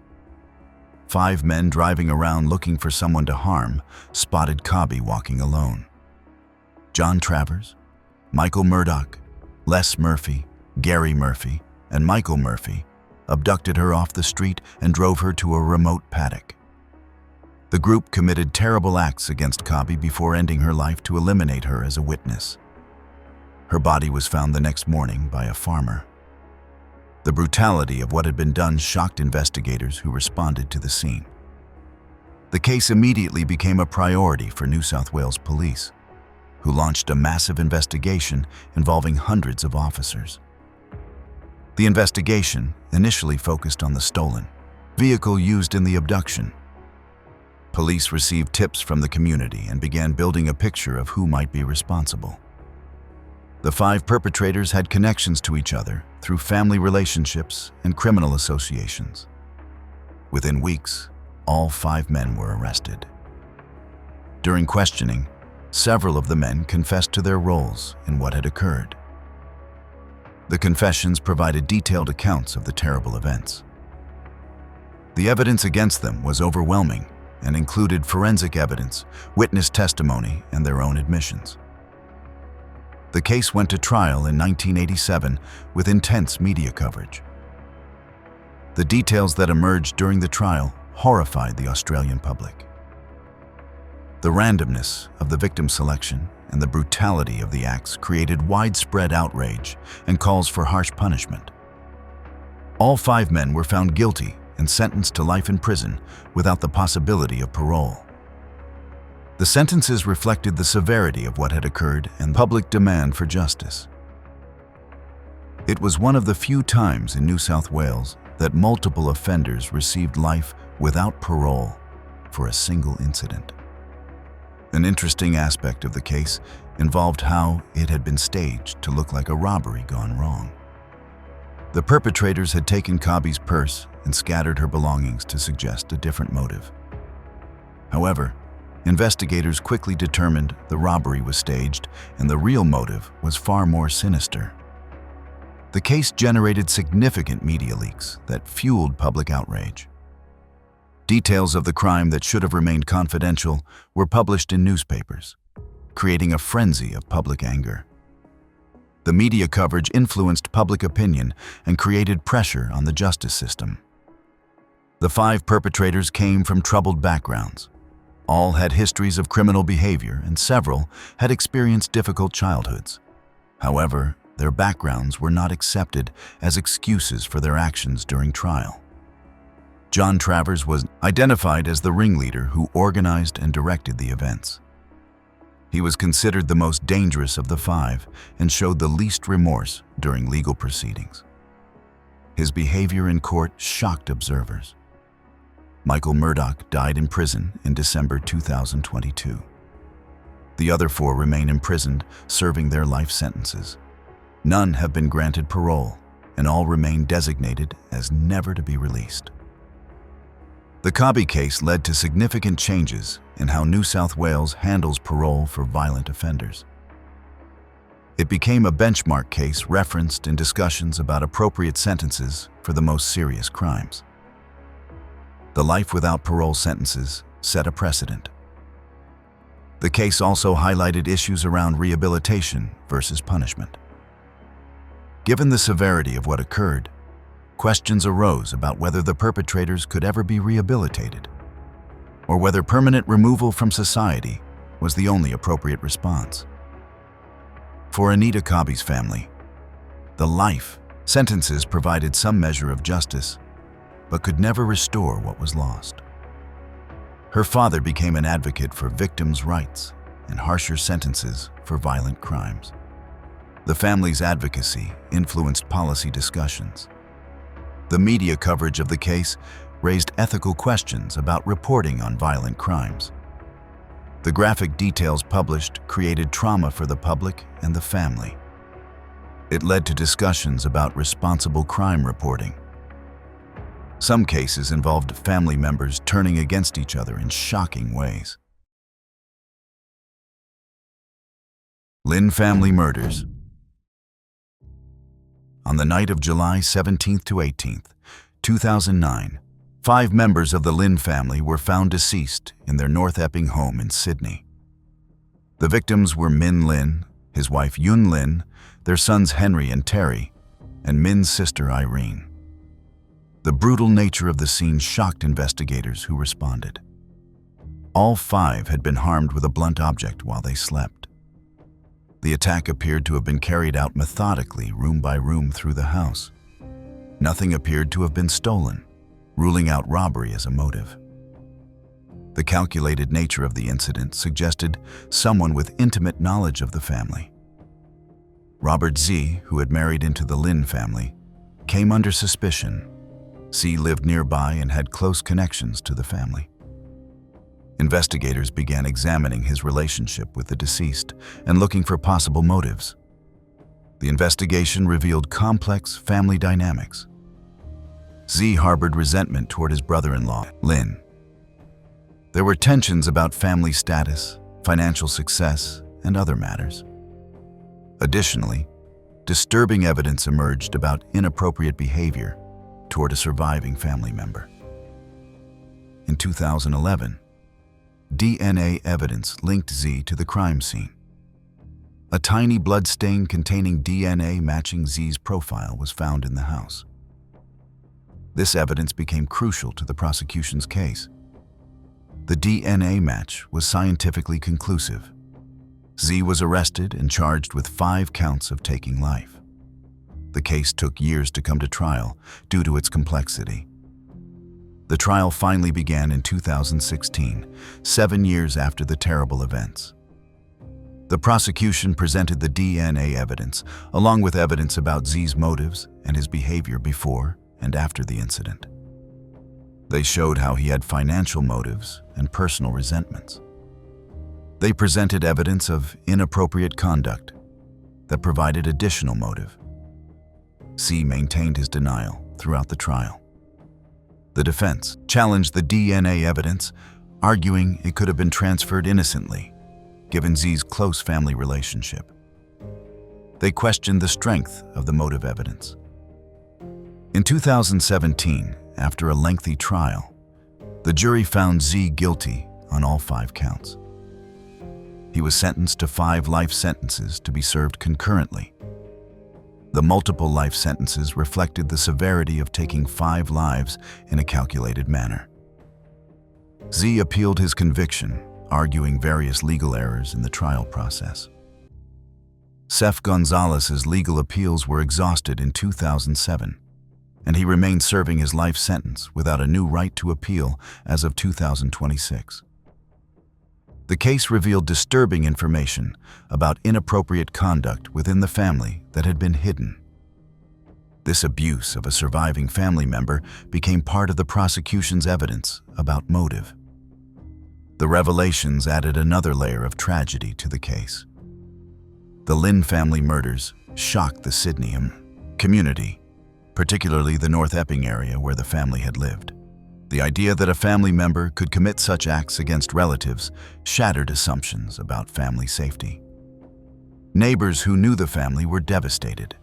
5 men driving around looking for someone to harm spotted Kabi walking alone. John Travers, Michael Murdoch, Les Murphy, Gary Murphy, and Michael Murphy abducted her off the street and drove her to a remote paddock. The group committed terrible acts against Cobby before ending her life to eliminate her as a witness. Her body was found the next morning by a farmer. The brutality of what had been done shocked investigators who responded to the scene. The case immediately became a priority for New South Wales Police, who launched a massive investigation involving hundreds of officers. The investigation initially focused on the stolen vehicle used in the abduction. Police received tips from the community and began building a picture of who might be responsible. The 5 perpetrators had connections to each other through family relationships and criminal associations. Within weeks, all 5 men were arrested. During questioning, several of the men confessed to their roles in what had occurred. The confessions provided detailed accounts of the terrible events. The evidence against them was overwhelming and included forensic evidence, witness testimony, and their own admissions. The case went to trial in 1987 with intense media coverage. The details that emerged during the trial horrified the Australian public. The randomness of the victim selection and the brutality of the acts created widespread outrage and calls for harsh punishment. All 5 men were found guilty and sentenced to life in prison without the possibility of parole. The sentences reflected the severity of what had occurred and public demand for justice. It was one of the few times in New South Wales that multiple offenders received life without parole for a single incident. An interesting aspect of the case involved how it had been staged to look like a robbery gone wrong. The perpetrators had taken Cobby's purse and scattered her belongings to suggest a different motive. However, investigators quickly determined the robbery was staged and the real motive was far more sinister. The case generated significant media leaks that fueled public outrage. Details of the crime that should have remained confidential were published in newspapers, creating a frenzy of public anger. The media coverage influenced public opinion and created pressure on the justice system. The 5 perpetrators came from troubled backgrounds. All had histories of criminal behavior, and several had experienced difficult childhoods. However, their backgrounds were not accepted as excuses for their actions during trial. John Travers was identified as the ringleader who organized and directed the events. He was considered the most dangerous of the 5 and showed the least remorse during legal proceedings. His behavior in court shocked observers. Michael Murdoch died in prison in December 2022. The other 4 remain imprisoned, serving their life sentences. None have been granted parole, and all remain designated as never to be released. The Cobby case led to significant changes in how New South Wales handles parole for violent offenders. It became a benchmark case referenced in discussions about appropriate sentences for the most serious crimes. The life without parole sentences set a precedent. The case also highlighted issues around rehabilitation versus punishment. Given the severity of what occurred, questions arose about whether the perpetrators could ever be rehabilitated, or whether permanent removal from society was the only appropriate response. For Anita Cobby's family, the life sentences provided some measure of justice, but could never restore what was lost. Her father became an advocate for victims' rights and harsher sentences for violent crimes. The family's advocacy influenced policy discussions. The media coverage of the case raised ethical questions about reporting on violent crimes. The graphic details published created trauma for the public and the family. It led to discussions about responsible crime reporting. Some cases involved family members turning against each other in shocking ways. Lynn family murders. On the night of July 17th to 18th, 2009, 5 members of the Lynn family were found deceased in their North Epping home in Sydney. The victims were Min Lynn, his wife Yun Lin, their sons Henry and Terry, and Min's sister Irene. The brutal nature of the scene shocked investigators who responded. All 5 had been harmed with a blunt object while they slept. The attack appeared to have been carried out methodically, room by room through the house. Nothing appeared to have been stolen, ruling out robbery as a motive. The calculated nature of the incident suggested someone with intimate knowledge of the family. Robert Z, who had married into the Lin family, came under suspicion. Z lived nearby and had close connections to the family. Investigators began examining his relationship with the deceased and looking for possible motives. The investigation revealed complex family dynamics. Z harbored resentment toward his brother-in-law, Lin. There were tensions about family status, financial success, and other matters. Additionally, disturbing evidence emerged about inappropriate behavior toward a surviving family member. In 2011, DNA evidence linked Z to the crime scene. A tiny blood stain containing DNA matching Z's profile was found in the house. This evidence became crucial to the prosecution's case. The DNA match was scientifically conclusive. Z was arrested and charged with 5 counts of taking life. The case took years to come to trial due to its complexity. The trial finally began in 2016, 7 years after the terrible events. The prosecution presented the DNA evidence, along with evidence about Z's motives and his behavior before and after the incident. They showed how he had financial motives and personal resentments. They presented evidence of inappropriate conduct that provided additional motive. Z maintained his denial throughout the trial. The defense challenged the DNA evidence, arguing it could have been transferred innocently, given Z's close family relationship. They questioned the strength of the motive evidence. In 2017, after a lengthy trial, the jury found Z guilty on all 5 counts. He was sentenced to 5 life sentences to be served concurrently. The multiple life sentences reflected the severity of taking 5 lives in a calculated manner. Z appealed his conviction, arguing various legal errors in the trial process. Seth Gonzalez's legal appeals were exhausted in 2007, and he remained serving his life sentence without a new right to appeal as of 2026. The case revealed disturbing information about inappropriate conduct within the family that had been hidden. This abuse of a surviving family member became part of the prosecution's evidence about motive. The revelations added another layer of tragedy to the case. The Lin family murders shocked the Sydney community, particularly the North Epping area where the family had lived. The idea that a family member could commit such acts against relatives shattered assumptions about family safety. Neighbors who knew the family were devastated.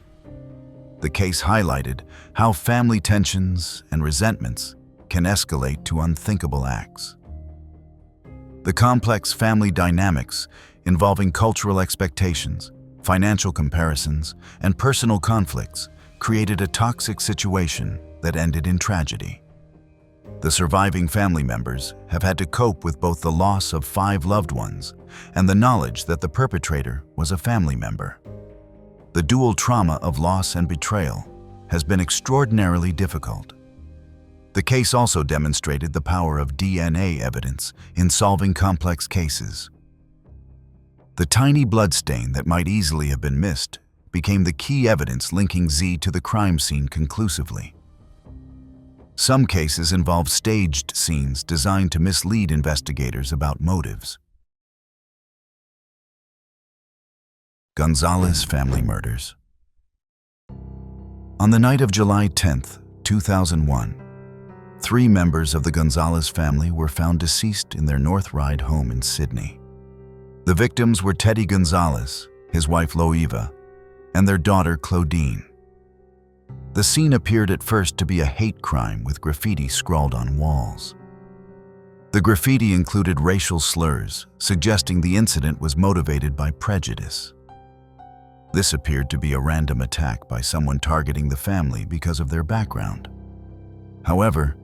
The case highlighted how family tensions and resentments can escalate to unthinkable acts. The complex family dynamics involving cultural expectations, financial comparisons, and personal conflicts created a toxic situation that ended in tragedy. The surviving family members have had to cope with both the loss of 5 loved ones and the knowledge that the perpetrator was a family member. The dual trauma of loss and betrayal has been extraordinarily difficult. The case also demonstrated the power of DNA evidence in solving complex cases. The tiny bloodstain that might easily have been missed became the key evidence linking Z to the crime scene conclusively. Some cases involve staged scenes designed to mislead investigators about motives. Gonzalez family murders. On the night of July 10, 2001, 3 members of the Gonzalez family were found deceased in their North Ryde home in Sydney. The victims were Teddy Gonzalez, his wife Loeva, and their daughter Claudine. The scene appeared at first to be a hate crime with graffiti scrawled on walls. The graffiti included racial slurs, suggesting the incident was motivated by prejudice. This appeared to be a random attack by someone targeting the family because of their background. However,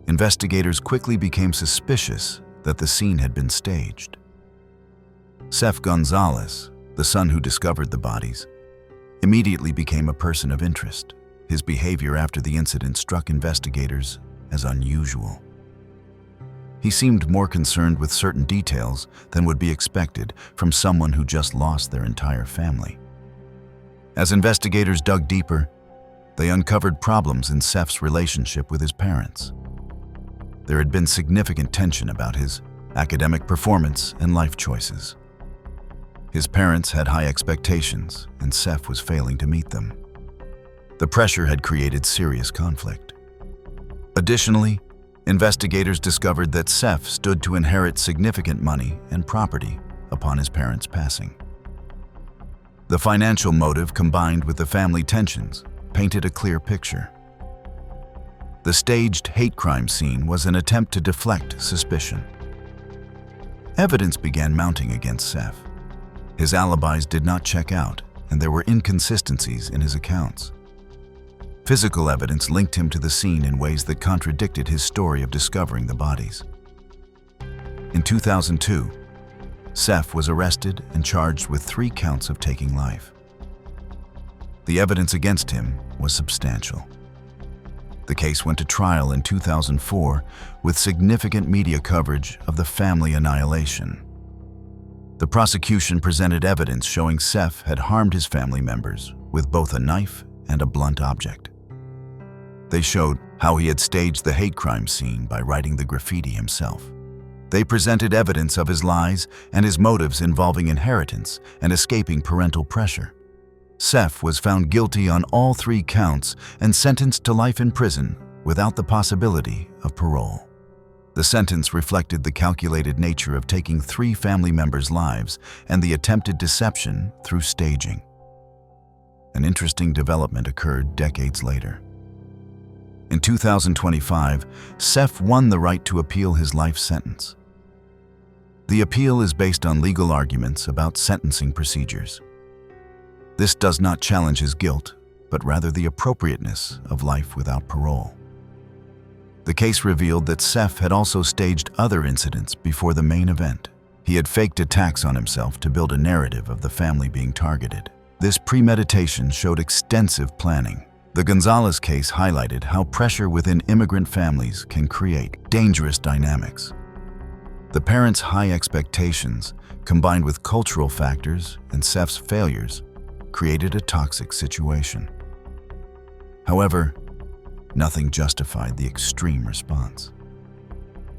investigators quickly became suspicious that the scene had been staged. Seth Gonzalez, the son who discovered the bodies, immediately became a person of interest. His behavior after the incident struck investigators as unusual. He seemed more concerned with certain details than would be expected from someone who just lost their entire family. As investigators dug deeper, they uncovered problems in Seth's relationship with his parents. There had been significant tension about his academic performance and life choices. His parents had high expectations, and Seth was failing to meet them. The pressure had created serious conflict. Additionally, investigators discovered that Seth stood to inherit significant money and property upon his parents' passing. The financial motive combined with the family tensions painted a clear picture. The staged hate crime scene was an attempt to deflect suspicion. Evidence began mounting against Seth. His alibis did not check out, and there were inconsistencies in his accounts. Physical evidence linked him to the scene in ways that contradicted his story of discovering the bodies. In 2002, Seth was arrested and charged with 3 counts of taking life. The evidence against him was substantial. The case went to trial in 2004 with significant media coverage of the family annihilation. The prosecution presented evidence showing Seth had harmed his family members with both a knife and a blunt object. They showed how he had staged the hate crime scene by writing the graffiti himself. They presented evidence of his lies and his motives involving inheritance and escaping parental pressure. Seth was found guilty on all 3 counts and sentenced to life in prison without the possibility of parole. The sentence reflected the calculated nature of taking 3 family members' lives and the attempted deception through staging. An interesting development occurred decades later. In 2025, Seth won the right to appeal his life sentence. The appeal is based on legal arguments about sentencing procedures. This does not challenge his guilt, but rather the appropriateness of life without parole. The case revealed that Seth had also staged other incidents before the main event. He had faked attacks on himself to build a narrative of the family being targeted. This premeditation showed extensive planning. The Gonzalez case highlighted how pressure within immigrant families can create dangerous dynamics. The parents' high expectations, combined with cultural factors and Seth's failures, created a toxic situation. However, nothing justified the extreme response.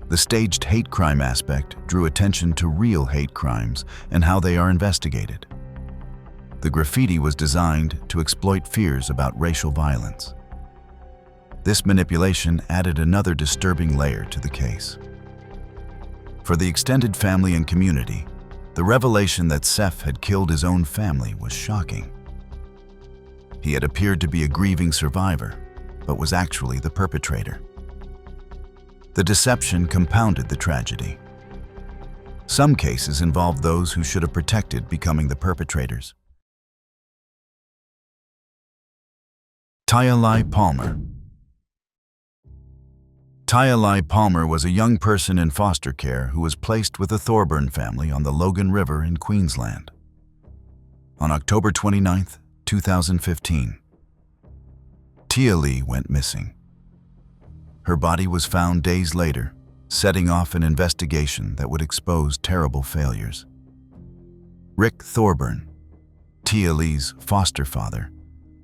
The staged hate crime aspect drew attention to real hate crimes and how they are investigated. The graffiti was designed to exploit fears about racial violence. This manipulation added another disturbing layer to the case. For the extended family and community, the revelation that Seth had killed his own family was shocking. He had appeared to be a grieving survivor, but was actually the perpetrator. The deception compounded the tragedy. Some cases involved those who should have protected becoming the perpetrators. Tyalai Palmer. Tyalai Palmer was a young person in foster care who was placed with the Thorburn family on the Logan River in Queensland. On October 29, 2015, Tia Lee went missing. Her body was found days later, setting off an investigation that would expose terrible failures. Rick Thorburn, Tia Lee's foster father,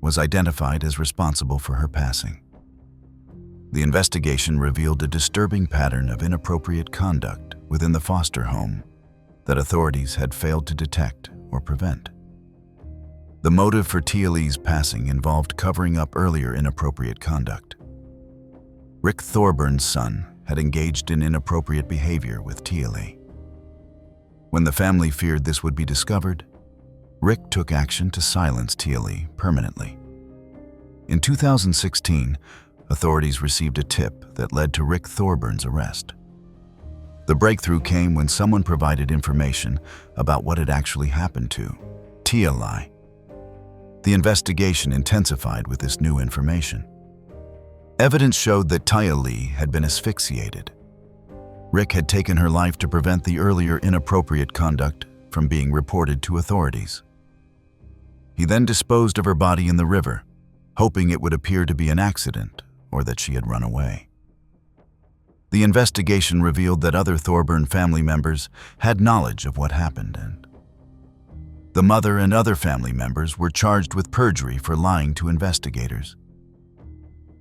was identified as responsible for her passing. The investigation revealed a disturbing pattern of inappropriate conduct within the foster home that authorities had failed to detect or prevent. The motive for Tia Lee's passing involved covering up earlier inappropriate conduct. Rick Thorburn's son had engaged in inappropriate behavior with Tia Lee. When the family feared this would be discovered, Rick took action to silence Tia Lee permanently. In 2016, authorities received a tip that led to Rick Thorburn's arrest. The breakthrough came when someone provided information about what had actually happened to Tia Lee. The investigation intensified with this new information. Evidence showed that Taya Lee had been asphyxiated. Rick had taken her life to prevent the earlier inappropriate conduct from being reported to authorities. He then disposed of her body in the river, hoping it would appear to be an accident or that she had run away. The investigation revealed that other Thorburn family members had knowledge of what happened, and the mother and other family members were charged with perjury for lying to investigators.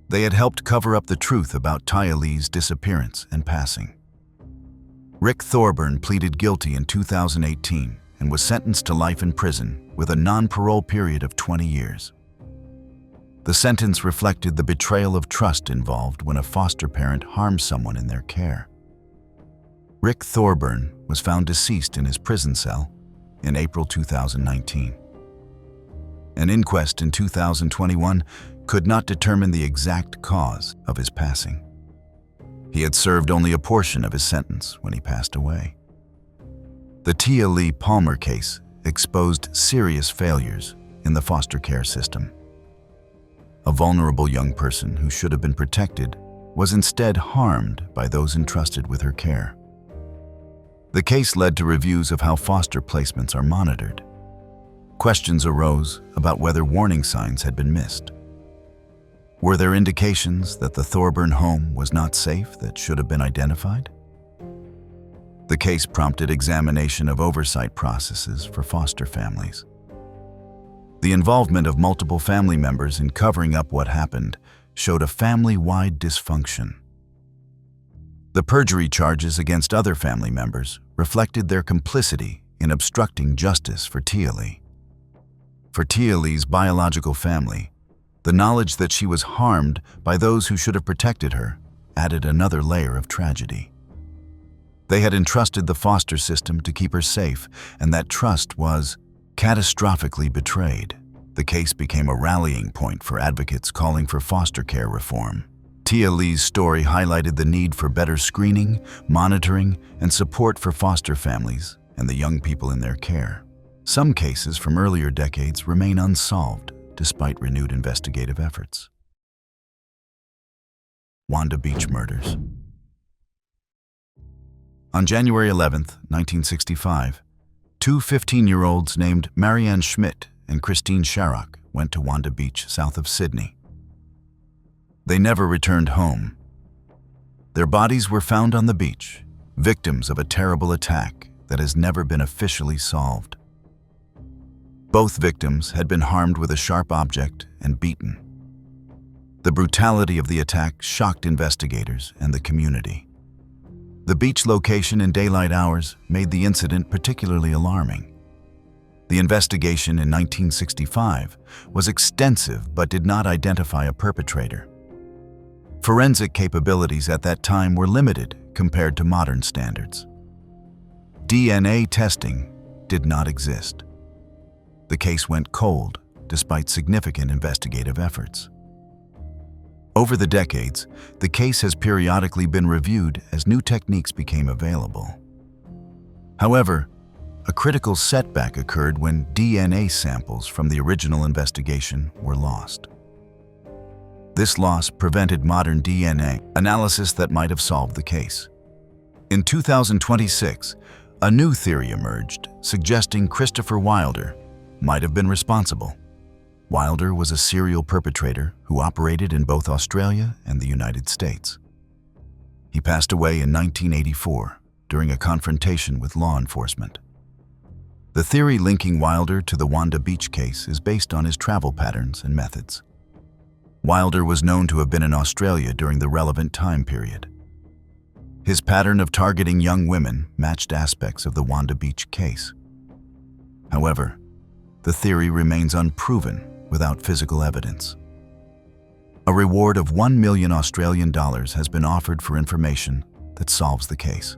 They had helped cover up the truth about Taya Lee's disappearance and passing. Rick Thorburn pleaded guilty in 2018 and was sentenced to life in prison with a non-parole period of 20 years. The sentence reflected the betrayal of trust involved when a foster parent harms someone in their care. Rick Thorburn was found deceased in his prison cell in April 2019. An inquest in 2021 could not determine the exact cause of his passing. He had served only a portion of his sentence when he passed away. The Tia Lee Palmer case exposed serious failures in the foster care system. A vulnerable young person who should have been protected was instead harmed by those entrusted with her care. The case led to reviews of how foster placements are monitored. Questions arose about whether warning signs had been missed. Were there indications that the Thorburn home was not safe that should have been identified? The case prompted examination of oversight processes for foster families. The involvement of multiple family members in covering up what happened showed a family-wide dysfunction. The perjury charges against other family members reflected their complicity in obstructing justice for Tia Lee. For Tia Lee's biological family, the knowledge that she was harmed by those who should have protected her added another layer of tragedy. They had entrusted the foster system to keep her safe, and that trust was catastrophically betrayed. The case became a rallying point for advocates calling for foster care reform. Tia Lee's story highlighted the need for better screening, monitoring, and support for foster families and the young people in their care. Some cases from earlier decades remain unsolved despite renewed investigative efforts. Wanda Beach murders. On January 11, 1965, two 15-year-olds named Marianne Schmidt and Christine Sharrock went to Wanda Beach south of Sydney. They never returned home. Their bodies were found on the beach, victims of a terrible attack that has never been officially solved. Both victims had been harmed with a sharp object and beaten. The brutality of the attack shocked investigators and the community. The beach location in daylight hours made the incident particularly alarming. The investigation in 1965 was extensive but did not identify a perpetrator. Forensic capabilities at that time were limited compared to modern standards. DNA testing did not exist. The case went cold despite significant investigative efforts. Over the decades, the case has periodically been reviewed as new techniques became available. However, a critical setback occurred when DNA samples from the original investigation were lost. This loss prevented modern DNA analysis that might have solved the case. In 2026, a new theory emerged suggesting Christopher Wilder might have been responsible. Wilder was a serial perpetrator who operated in both Australia and the United States. He passed away in 1984 during a confrontation with law enforcement. The theory linking Wilder to the Wanda Beach case is based on his travel patterns and methods. Wilder was known to have been in Australia during the relevant time period. His pattern of targeting young women matched aspects of the Wanda Beach case. However, the theory remains unproven without physical evidence. A reward of $1 million Australian has been offered for information that solves the case.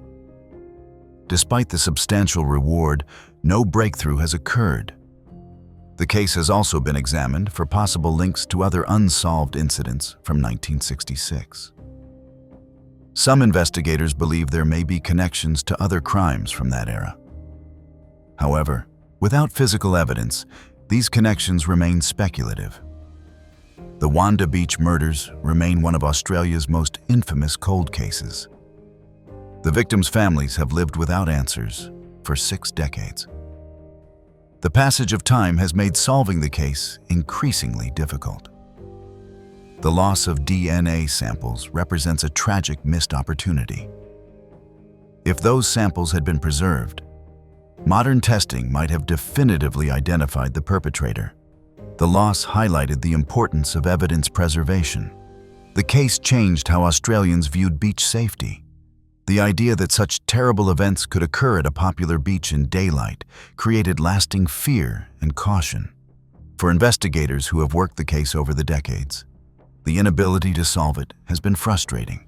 Despite the substantial reward, no breakthrough has occurred. The case has also been examined for possible links to other unsolved incidents from 1966. Some investigators believe there may be connections to other crimes from that era. However, without physical evidence, these connections remain speculative. The Wanda Beach murders remain one of Australia's most infamous cold cases. The victims' families have lived without answers for 6 decades. The passage of time has made solving the case increasingly difficult. The loss of DNA samples represents a tragic missed opportunity. If those samples had been preserved, modern testing might have definitively identified the perpetrator. The loss highlighted the importance of evidence preservation. The case changed how Australians viewed beach safety. The idea that such terrible events could occur at a popular beach in daylight created lasting fear and caution. For investigators who have worked the case over the decades, the inability to solve it has been frustrating.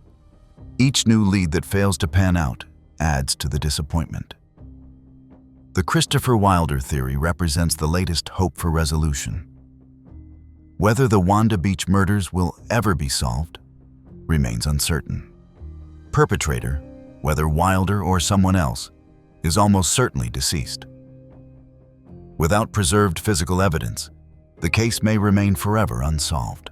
Each new lead that fails to pan out adds to the disappointment. The Christopher Wilder theory represents the latest hope for resolution. Whether the Wanda Beach murders will ever be solved remains uncertain. Perpetrator, whether Wilder or someone else, is almost certainly deceased. Without preserved physical evidence, the case may remain forever unsolved.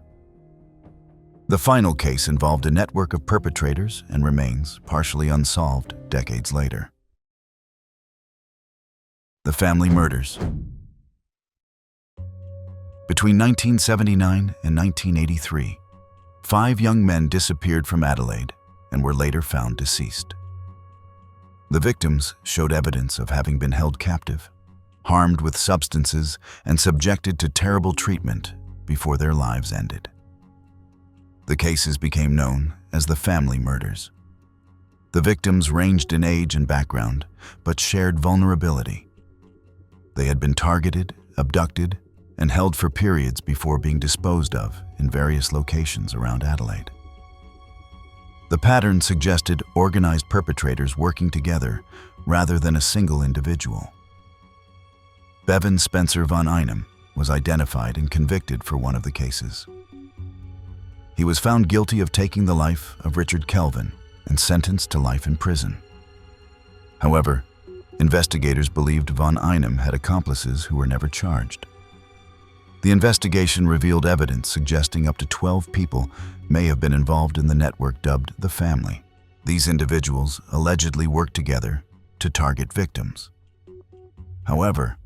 The final case involved a network of perpetrators and remains partially unsolved decades later. The family murders. Between 1979 and 1983, 5 young men disappeared from Adelaide and were later found deceased. The victims showed evidence of having been held captive, harmed with substances, and subjected to terrible treatment before their lives ended. The cases became known as the family murders. The victims ranged in age and background, but shared vulnerability. They had been targeted, abducted, and held for periods before being disposed of in various locations around Adelaide. The pattern suggested organized perpetrators working together rather than a single individual. Bevan Spencer von Einem was identified and convicted for one of the cases. He was found guilty of taking the life of Richard Kelvin and sentenced to life in prison. However, investigators believed von Einem had accomplices who were never charged. The investigation revealed evidence suggesting up to 12 people may have been involved in the network dubbed the Family. These individuals allegedly worked together to target victims. However,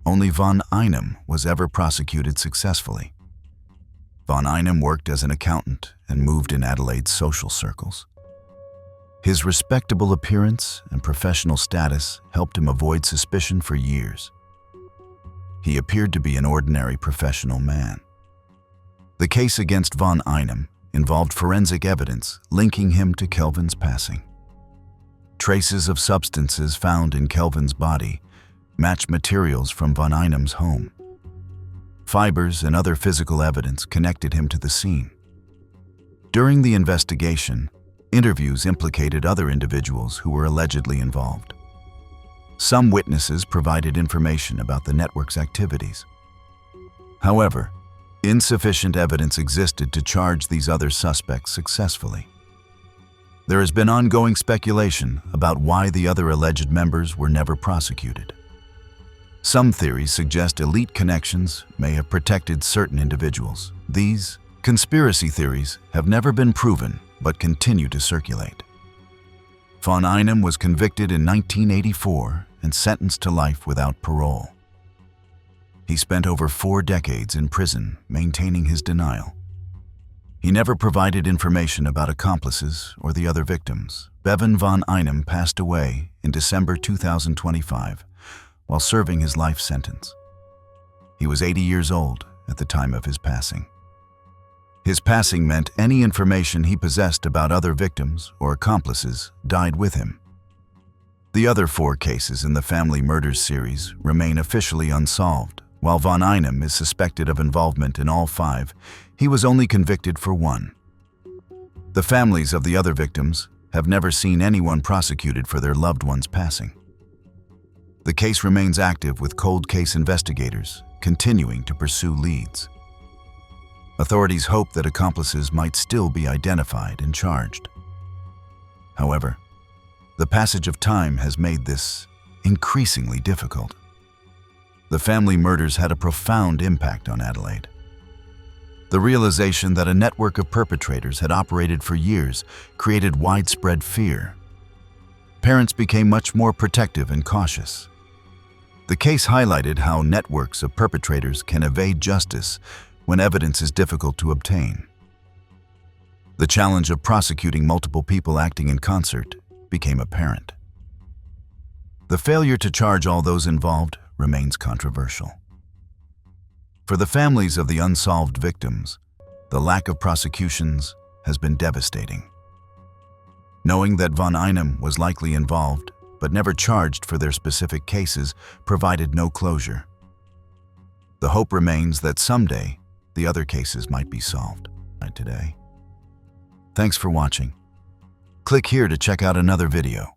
only von Einem was ever prosecuted successfully. Von Einem worked as an accountant and moved in Adelaide's social circles. His respectable appearance and professional status helped him avoid suspicion for years. He appeared to be an ordinary professional man. The case against von Einem involved forensic evidence linking him to Kelvin's passing. Traces of substances found in Kelvin's body matched materials from von Einem's home. Fibers and other physical evidence connected him to the scene. During the investigation, interviews implicated other individuals who were allegedly involved. Some witnesses provided information about the network's activities. However, insufficient evidence existed to charge these other suspects successfully. There has been ongoing speculation about why the other alleged members were never prosecuted. Some theories suggest elite connections may have protected certain individuals. These conspiracy theories have never been proven but continue to circulate. Von Einem was convicted in 1984 and sentenced to life without parole. He spent over 4 decades in prison maintaining his denial. He never provided information about accomplices or the other victims. Bevan von Einem passed away in December 2025 while serving his life sentence. He was 80 years old at the time of his passing. His passing meant any information he possessed about other victims or accomplices died with him. The other 4 cases in the family murders series remain officially unsolved. While von Einem is suspected of involvement in all 5, he was only convicted for 1. The families of the other victims have never seen anyone prosecuted for their loved one's passing. The case remains active with cold case investigators continuing to pursue leads. Authorities hope that accomplices might still be identified and charged. However, the passage of time has made this increasingly difficult. The family murders had a profound impact on Adelaide. The realization that a network of perpetrators had operated for years created widespread fear. Parents became much more protective and cautious. The case highlighted how networks of perpetrators can evade justice when evidence is difficult to obtain. The challenge of prosecuting multiple people acting in concert became apparent. The failure to charge all those involved remains controversial. For the families of the unsolved victims, the lack of prosecutions has been devastating. Knowing that von Einem was likely involved, but never charged for their specific cases, provided no closure. The hope remains that someday the other cases might be solved. Today. Thanks for watching. Click here to check out another video.